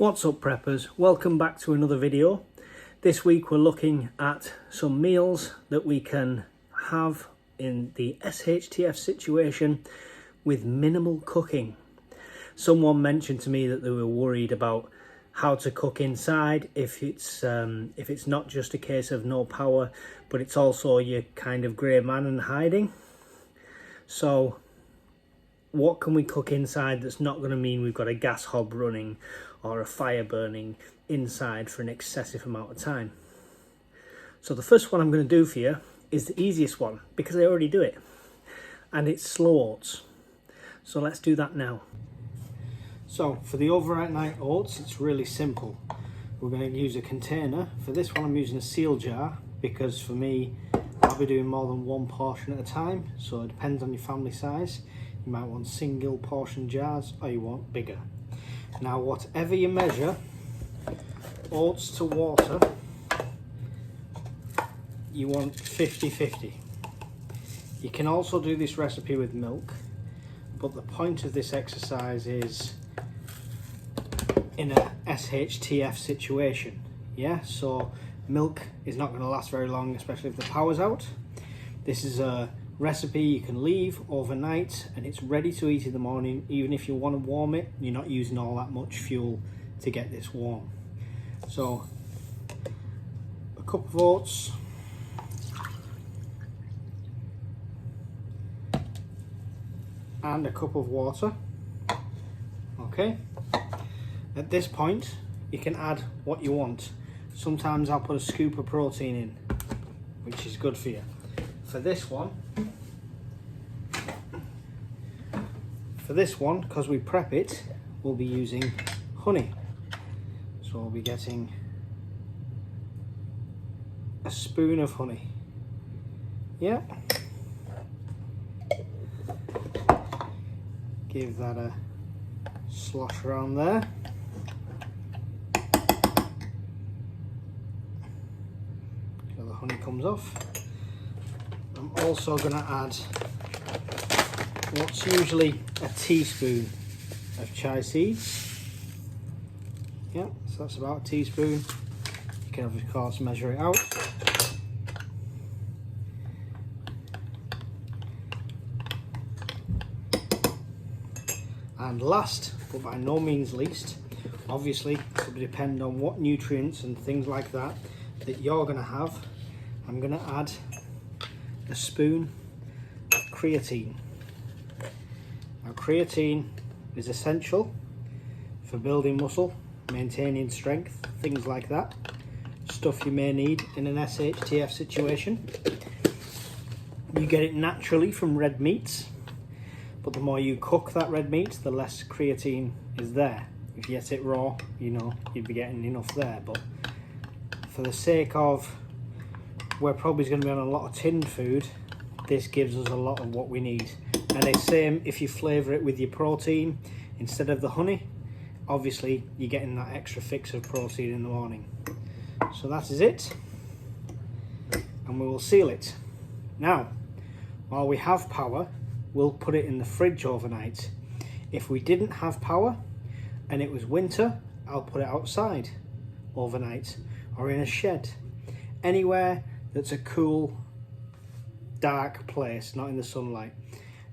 What's up preppers, welcome back to another video. This week we're looking at some meals that we can have in the SHTF situation with minimal cooking. Someone mentioned to me that they were worried about how to cook inside if it's not just a case of no power, but it's also you're kind of grey man and hiding. So what can we cook inside that's not going to mean we've got a gas hob running or a fire burning inside for an excessive amount of time? So the first one I'm going to do for you is the easiest one because I already do it, and it's slow oats. So let's do that now. So for the overnight night oats, it's really simple. We're going to use a container. For this one I'm using a seal jar because for me I'll be doing more than one portion at a time, so it depends on your family size. You might want single portion jars or you want bigger. Now whatever you measure, oats to water, you want 50-50. You can also do this recipe with milk, but the point of this exercise is in a SHTF situation. Yeah, so milk is not going to last very long, especially if the power's out. This is a recipe you can leave overnight and it's ready to eat in the morning. Even if you want to warm it, you're not using all that much fuel to get this warm. So a cup of oats, and a cup of water. Okay, at this point you can add what you want. Sometimes I'll put a scoop of protein in, which is good for you. For this one, because we prep it, we'll be using honey. So we'll be getting a spoon of honey. Yeah. Give that a slosh around there. So the honey comes off. I'm also going to add what's usually a teaspoon of chai seeds. Yeah, so that's about a teaspoon. You can of course measure it out. And last, but by no means least, obviously it will depend on what nutrients and things like that you're going to have, I'm going to add a spoon of creatine. Now creatine is essential for building muscle, maintaining strength, things like that. Stuff you may need in an SHTF situation. You get it naturally from red meats, but the more you cook that red meat, the less creatine is there. If you get it raw, you know, you'd be getting enough there, but for the sake of we're probably going to be on a lot of tinned food, this gives us a lot of what we need. And it's same if you flavour it with your protein instead of the honey, obviously you're getting that extra fix of protein in the morning. So that is it, and we will seal it. Now, while we have power, we'll put it in the fridge overnight. If we didn't have power and it was winter, I'll put it outside overnight or in a shed, anywhere that's a cool, dark place, not in the sunlight.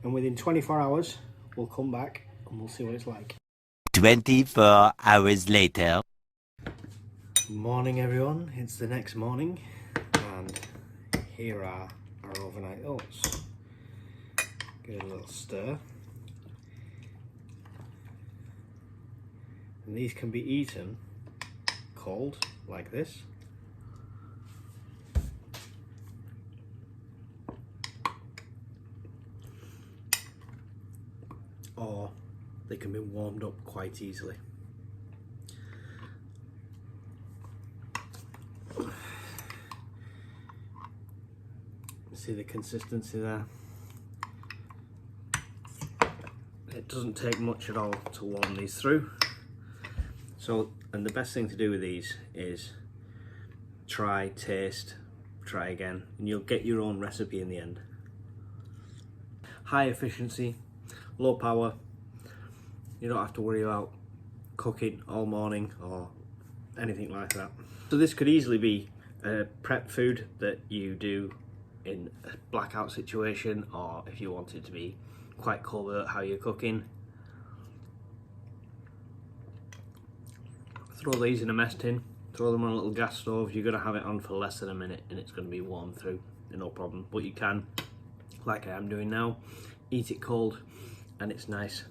And within 24 hours, we'll come back and we'll see what it's like. 24 hours later. Morning everyone, it's the next morning and here are our overnight oats. Give it a little stir. And these can be eaten cold, like this. Or they can be warmed up quite easily. See the consistency there? It doesn't take much at all to warm these through. So, and the best thing to do with these is try, taste, try again, and you'll get your own recipe in the end. High efficiency, low power. You don't have to worry about cooking all morning or anything like that. So this could easily be a prep food that you do in a blackout situation, or if you want it to be quite covert how you're cooking. Throw these in a mess tin, throw them on a little gas stove. You're going to have it on for less than a minute and it's going to be warm through, no problem. But you can, like I am doing now, eat it cold and it's nice.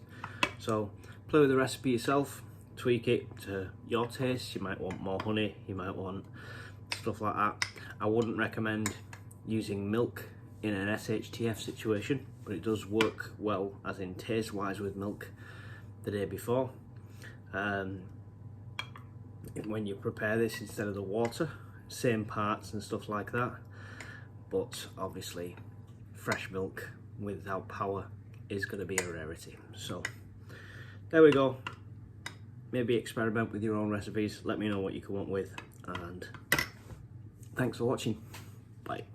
So play with the recipe yourself, tweak it to your taste. You might want more honey, you might want stuff like that. I wouldn't recommend using milk in an SHTF situation, but it does work well, as in taste wise, with milk the day before. When you prepare this instead of the water, same parts and stuff like that, but obviously fresh milk without power is going to be a rarity. So there we go. Maybe experiment with your own recipes, let me know what you come up with, and thanks for watching. Bye.